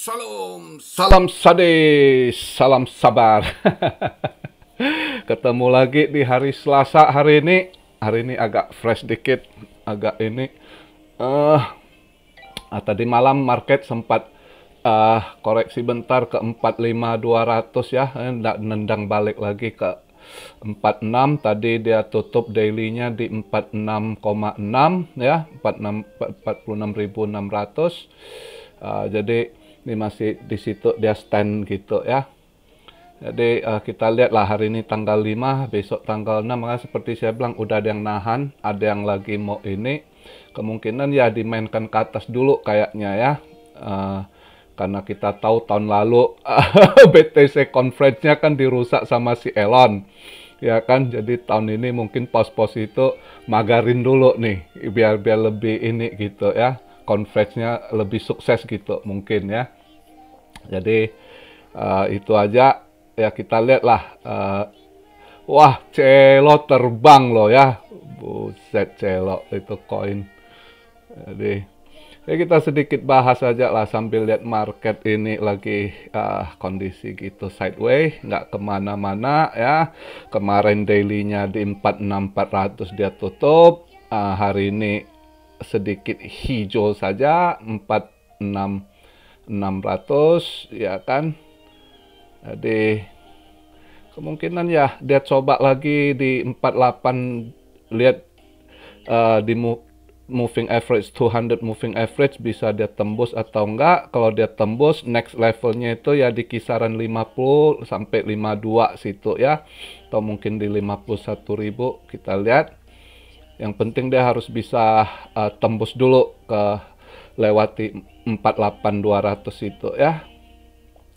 Salam, salam sadis, salam sabar. Ketemu lagi di hari Selasa hari ini. Hari ini agak fresh dikit, agak ini. Tadi malam market sempat koreksi bentar ke 45.200 ya, nendang balik lagi ke 46. Tadi dia tutup daily-nya di 46,6 ya, 46.600. Jadi ini masih di situ dia stand gitu ya. Jadi kita lihatlah hari ini tanggal 5, besok tanggal 6. Maka seperti saya bilang udah ada yang nahan, ada yang lagi mau ini. Kemungkinan ya dimainkan ke atas dulu kayaknya ya. Karena kita tahu tahun lalu BTC conference-nya kan dirusak sama si Elon. Ya kan, jadi tahun ini mungkin pos-pos itu magarin dulu nih, biar lebih ini gitu ya. Conference-nya lebih sukses gitu mungkin ya. Jadi itu aja ya, kita lihatlah. Wah, Celo terbang loh ya. Buset, Celo itu koin. Jadi ya kita sedikit bahas aja lah sambil lihat market ini lagi kondisi gitu sideways, nggak kemana-mana ya. Kemarin daily-nya di 46.400 dia tutup. Hari ini sedikit hijau saja, 46.600 ya kan. Jadi kemungkinan ya dia coba lagi di 48. Lihat di moving average 200 moving average bisa dia tembus atau enggak. Kalau dia tembus, next levelnya itu ya di kisaran 50 sampai 52 situ ya, atau mungkin di 51.000. Kita lihat. Yang penting dia harus bisa tembus dulu ke lewati 48.200 itu ya.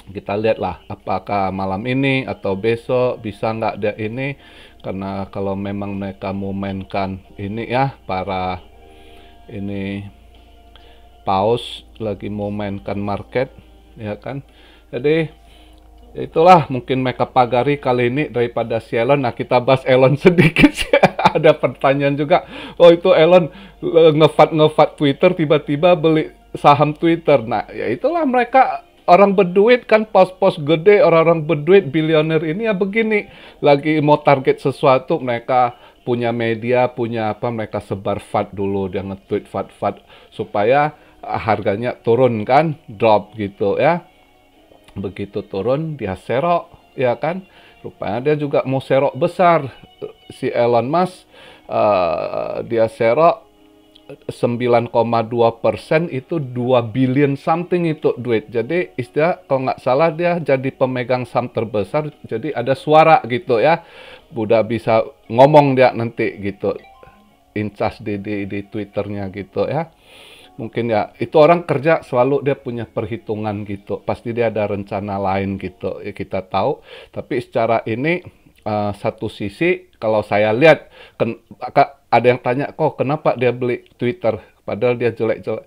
Kita lihatlah apakah malam ini atau besok bisa nggak dia ini. Karena kalau memang mereka mau mainkan ini ya, para ini paus lagi mau mainkan market ya kan. Jadi itulah mungkin mereka pagari kali ini daripada si Elon. Nah, kita bahas Elon sedikit sih. Ada pertanyaan juga, oh itu Elon ngefat Twitter, tiba-tiba beli saham Twitter. Nah ya itulah mereka, orang berduit kan, pos-pos gede, orang-orang berduit, bilioner ini ya begini. Lagi mau target sesuatu, mereka punya media, punya apa, mereka sebar FAT dulu. Dia nge-tweet FAT supaya harganya turun kan, drop gitu ya. Begitu turun dia serok ya kan. Rupanya dia juga mau serok besar si Elon Musk. Dia serok 9,2%, itu 2 billion something itu duit. Jadi istilah kalau nggak salah dia jadi pemegang saham terbesar. Jadi ada suara gitu ya, udah bisa ngomong dia nanti gitu, incas di Twitternya gitu ya. Mungkin ya, itu orang kerja selalu dia punya perhitungan gitu. Pasti dia ada rencana lain gitu, ya kita tahu. Tapi secara ini, satu sisi, kalau saya lihat, ada yang tanya, kok kenapa dia beli Twitter? Padahal dia jelek-jelek.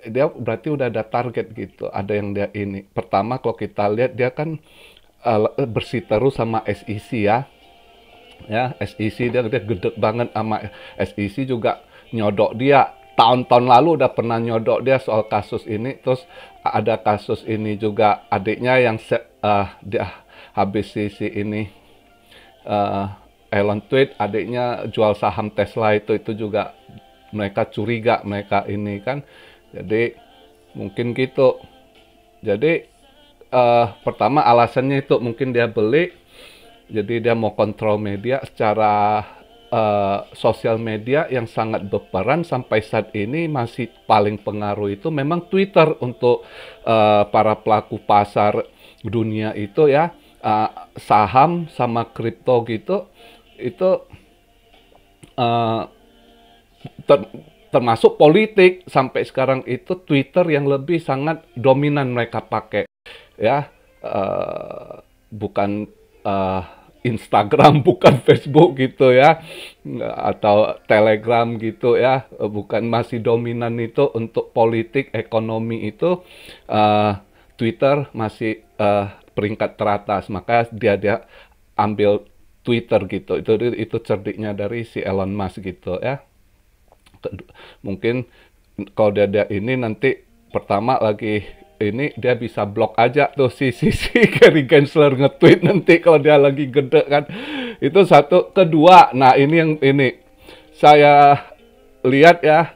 Dia berarti udah ada target gitu. Ada yang dia ini. Pertama, kalau kita lihat, dia kan bersih terus sama SEC ya. Ya, SEC dia gede banget sama SEC juga nyodok dia. Tahun-tahun lalu udah pernah nyodok dia soal kasus ini. Terus ada kasus ini juga adiknya yang dia habis si ini Elon tweet, adiknya jual saham Tesla itu juga mereka curiga, mereka ini kan. Jadi mungkin gitu. Jadi pertama alasannya itu mungkin dia beli. Jadi dia mau kontrol media secara sosial media yang sangat berperan sampai saat ini. Masih paling pengaruh itu memang Twitter untuk para pelaku pasar dunia itu ya. Saham sama kripto gitu, itu termasuk politik. Sampai sekarang itu Twitter yang lebih sangat dominan mereka pakai ya. Bukan Instagram, bukan Facebook gitu ya, atau Telegram gitu ya, bukan. Masih dominan itu untuk politik, ekonomi itu Twitter masih peringkat teratas. Maka dia ambil Twitter gitu. Itu cerdiknya dari si Elon Musk gitu ya. Mungkin kalau dia ini nanti pertama lagi ini dia bisa blok aja tuh si Gary Gensler nge-tweet nanti kalau dia lagi gede kan. Itu satu. Kedua, nah ini yang ini saya lihat ya,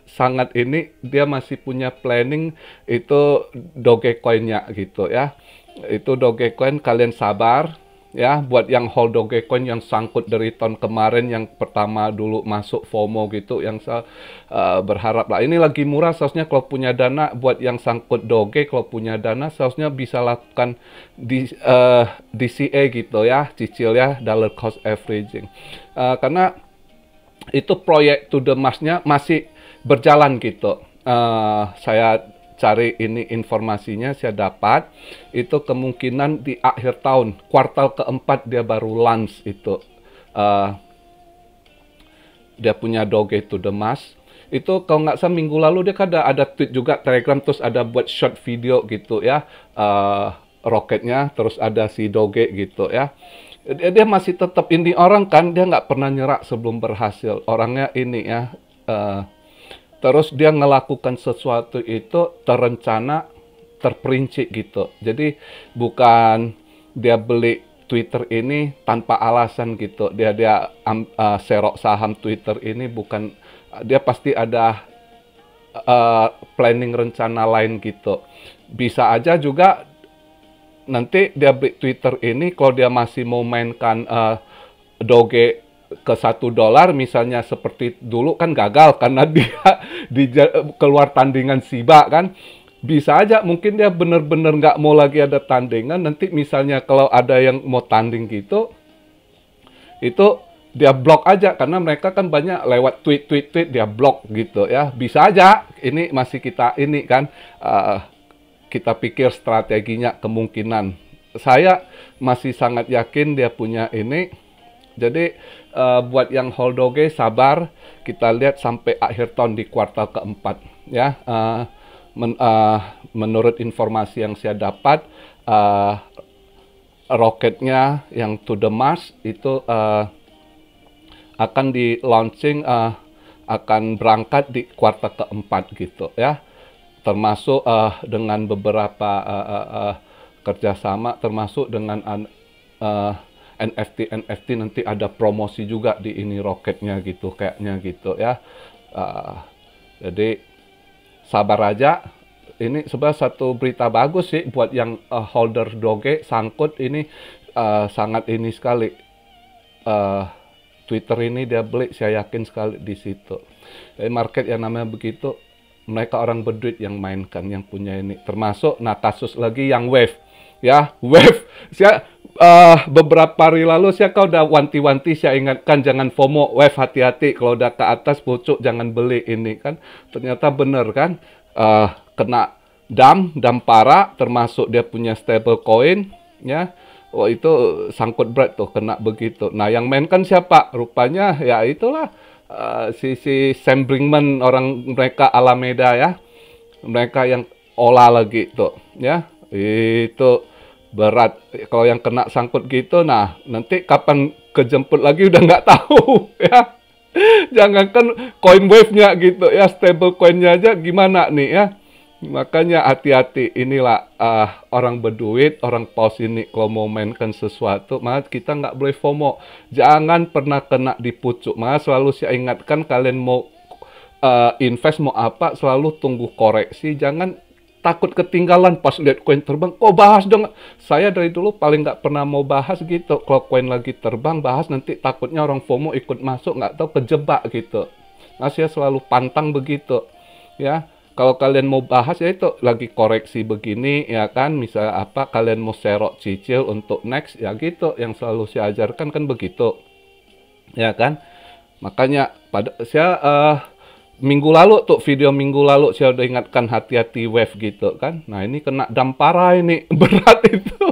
sangat ini dia masih punya planning itu Dogecoin-nya gitu ya. Itu Dogecoin, kalian sabar ya, buat yang hold Dogecoin yang sangkut dari tahun kemarin yang pertama dulu masuk FOMO gitu, yang saya berharap lah ini lagi murah. Seharusnya kalau punya dana buat yang sangkut Doge, kalau punya dana seharusnya bisa lakukan di DCA gitu ya, cicil ya, dollar cost averaging. Karena itu proyek to the Mars-nya masih berjalan gitu. Saya cari ini informasinya, saya dapat itu kemungkinan di akhir tahun kuartal keempat dia baru launch itu, dia punya Doge to the Mars. Itu kalau nggak salah minggu lalu dia kan ada tweet juga Telegram, terus ada buat short video gitu ya, roketnya, terus ada si Doge gitu ya. Dia masih tetap ini orang kan, dia nggak pernah nyerah sebelum berhasil orangnya ini ya. Terus dia melakukan sesuatu itu terencana, terperinci gitu. Jadi bukan dia beli Twitter ini tanpa alasan gitu. Dia serok saham Twitter ini, bukan, dia pasti ada planning rencana lain gitu. Bisa aja juga nanti dia beli Twitter ini kalau dia masih mau mainkan Doge ke $1 misalnya, seperti dulu kan gagal karena dia keluar tandingan SIBA kan. Bisa aja mungkin dia bener-bener nggak mau lagi ada tandingan, nanti misalnya kalau ada yang mau tanding gitu, itu dia blok aja, karena mereka kan banyak lewat tweet dia blok gitu ya. Bisa aja, ini masih kita ini kan, kita pikir strateginya, kemungkinan. Saya masih sangat yakin dia punya ini. Jadi buat yang hold Doge sabar, kita lihat sampai akhir tahun di kuartal keempat ya. Menurut informasi yang saya dapat, roketnya yang to the Mars itu akan di launching, akan berangkat di kuartal keempat gitu ya. Termasuk dengan beberapa kerjasama, termasuk dengan NFT nanti ada promosi juga di ini roketnya gitu, kayaknya gitu ya. Jadi sabar aja. Ini sebenarnya satu berita bagus sih buat yang holder Doge sangkut ini, sangat ini sekali. Twitter ini dia beli, saya yakin sekali di situ. Jadi market yang namanya begitu, mereka orang berduit yang mainkan, yang punya ini. Termasuk, nah kasus lagi yang Wave. Ya, Wave. Saya beberapa hari lalu saya udah wanti-wanti, saya ingatkan jangan FOMO, Wave hati-hati, kalau udah ke atas pucuk jangan beli ini kan. Ternyata bener kan, kena dam parah, termasuk dia punya stable coin ya. Oh itu sangkut berat tuh kena begitu. Nah yang main kan siapa? Rupanya ya itulah si Sam Brinkman, orang mereka Alameda ya. Mereka yang olah lagi tuh ya. Itu berat kalau yang kena sangkut gitu. Nah nanti kapan kejemput lagi udah nggak tahu ya. Jangankan coin wave-nya gitu ya, stable coin-nya aja gimana nih ya. Makanya hati-hati, inilah orang berduit, orang paus ini kalau mau mainkan sesuatu, maka kita nggak boleh FOMO. Jangan pernah kena di pucuk. Maka selalu saya ingatkan, kalian mau invest mau apa, selalu tunggu koreksi. Jangan takut ketinggalan pas lihat koin terbang. Kok bahas dong? Saya dari dulu paling nggak pernah mau bahas gitu. Kalau koin lagi terbang, bahas nanti takutnya orang FOMO ikut masuk, nggak tahu kejebak gitu. Nah saya selalu pantang begitu ya. Kalau kalian mau bahas ya itu lagi koreksi begini ya kan, misalnya apa, kalian mau serok cicil untuk next ya gitu, yang selalu saya ajarkan kan begitu ya kan. Makanya saya minggu lalu tuh, video minggu lalu saya udah ingatkan hati-hati wave gitu kan. Nah ini kena dam parah ini, berat itu.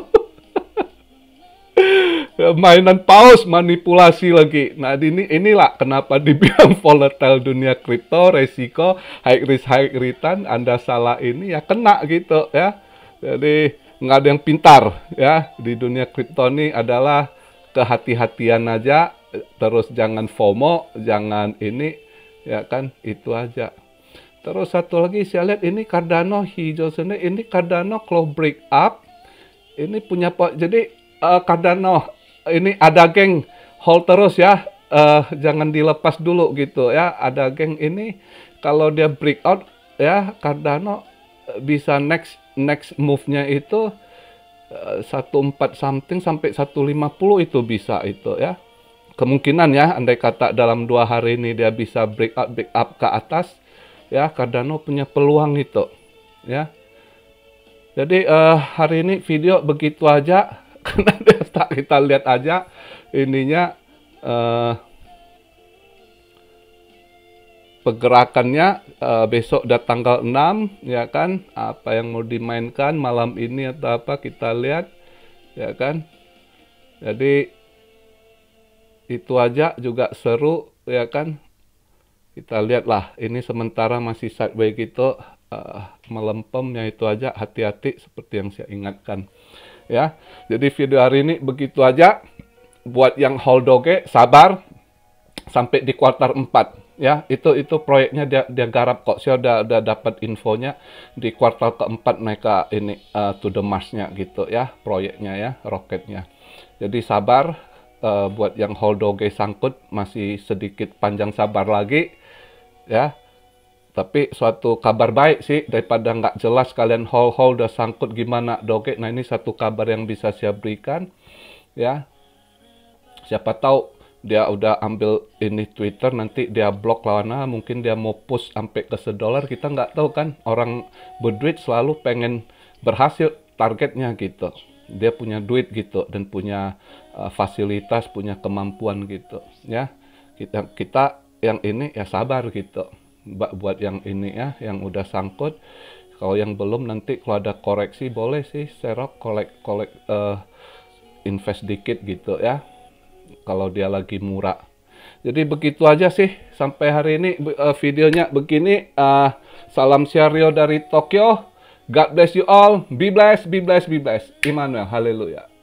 Mainan paus, manipulasi lagi. Nah inilah kenapa dibilang volatile dunia kripto, resiko, high risk high return. Anda salah ini ya kena gitu ya. Jadi nggak ada yang pintar ya di dunia kripto ini, adalah kehati-hatian aja. Terus jangan FOMO, jangan ini ya kan, itu aja. Terus satu lagi saya lihat ini Cardano hijau sini, ini Cardano kalau break up, ini punya jadi Cardano ini ada geng hold terus ya, jangan dilepas dulu gitu ya. Ada geng ini kalau dia breakout ya Cardano bisa next move-nya itu 14 something sampai 150 itu bisa itu ya. Kemungkinan ya, andai kata dalam 2 hari ini dia bisa break up ke atas ya, Cardano punya peluang itu ya. Jadi hari ini video begitu aja karena kita lihat aja ininya pergerakannya besok udah tanggal 6 ya kan, apa yang mau dimainkan malam ini atau apa kita lihat ya kan. Jadi itu aja juga seru ya kan, kita lihatlah ini sementara masih sideways gitu, melempemnya itu aja, hati-hati seperti yang saya ingatkan ya. Jadi video hari ini begitu aja. Buat yang hold doge sabar sampai di kuartal 4 ya, itu proyeknya dia garap kok. Saya udah dapat infonya di kuartal keempat mereka ini to the Mars-nya gitu ya, proyeknya ya, roketnya. Jadi sabar. Buat yang hold doge sangkut masih sedikit panjang sabar lagi ya. Tapi suatu kabar baik sih, daripada nggak jelas kalian hold udah sangkut gimana doge. Nah ini satu kabar yang bisa saya berikan ya. Siapa tahu dia udah ambil ini Twitter, nanti dia blok lawannya, mungkin dia mau push sampai ke $1, kita nggak tahu kan. Orang berduit selalu pengen berhasil targetnya gitu. Dia punya duit gitu dan punya fasilitas, punya kemampuan gitu ya. Kita yang ini ya sabar gitu. Buat yang ini ya, yang udah sangkut. Kalau yang belum, nanti kalau ada koreksi boleh sih serok invest dikit gitu ya, kalau dia lagi murah. Jadi begitu aja sih sampai hari ini videonya begini. Salam Syario dari Tokyo. God bless you all. Be blessed, be blessed, be blessed. Immanuel, haleluya.